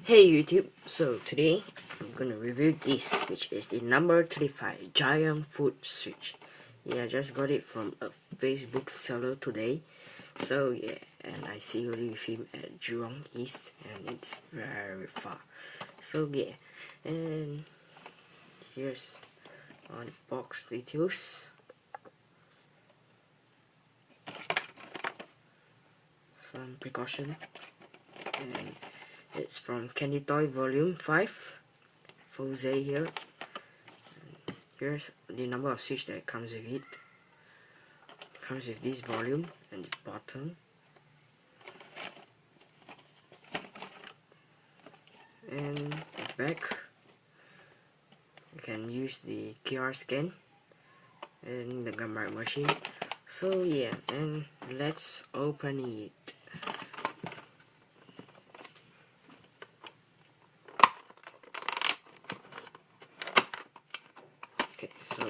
Hey YouTube, so today I'm gonna review this, which is the number 35 Giant Foot Switch. Yeah, I just got it from a Facebook seller today. So yeah, and I see only with him at Jurong East, and it's very far. So yeah, and here's all the box details. Some precaution, and it's from Candy Toy Volume 5, Fourze here. And here's the number of switch that comes with it. It comes with this volume and the bottom. And the back, you can use the QR scan and the gambar machine. So yeah, and let's open it. Okay, so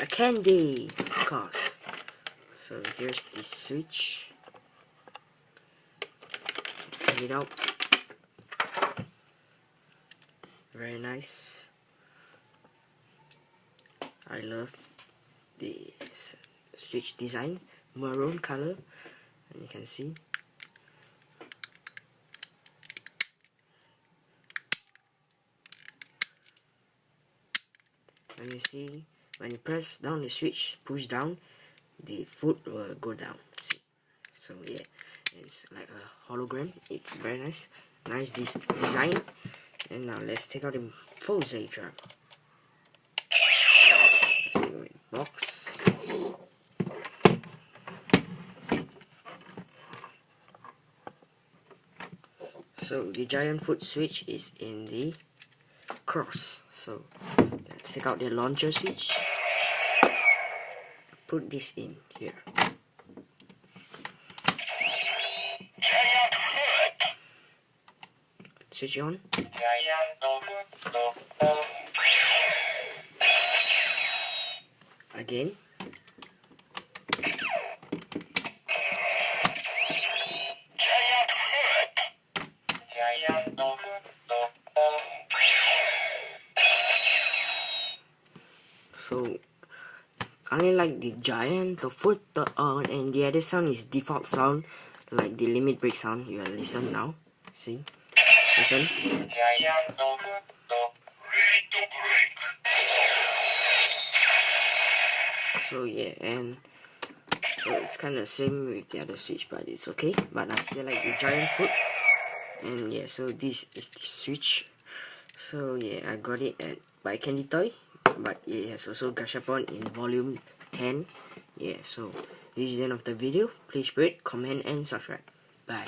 a candy, of course. So here's the switch. Let's take it out. Very nice. I love the switch design, maroon color, and you can see. And you see, when you press down the switch, push down, the foot will go down. See? So yeah, it's like a hologram. It's very nice, this design. And now let's take out the Fourze driver. Let's take out the box. So the Giant Foot Switch is in the cross. So let's take out the launcher switch. Put this in here. Switch on. Again. So I only like the giant, the foot, the on, and the other sound is default sound, like the limit break sound. You will listen now. See? Listen. So yeah, and so it's kind of same with the other switch, but it's okay. But I still like the giant foot. And yeah, so this is the switch. So yeah, I got it by Candy Toy, but yeah, it has also Gashapon in volume 10. Yeah, so this is the end of the video. Please rate, comment, and subscribe. Bye.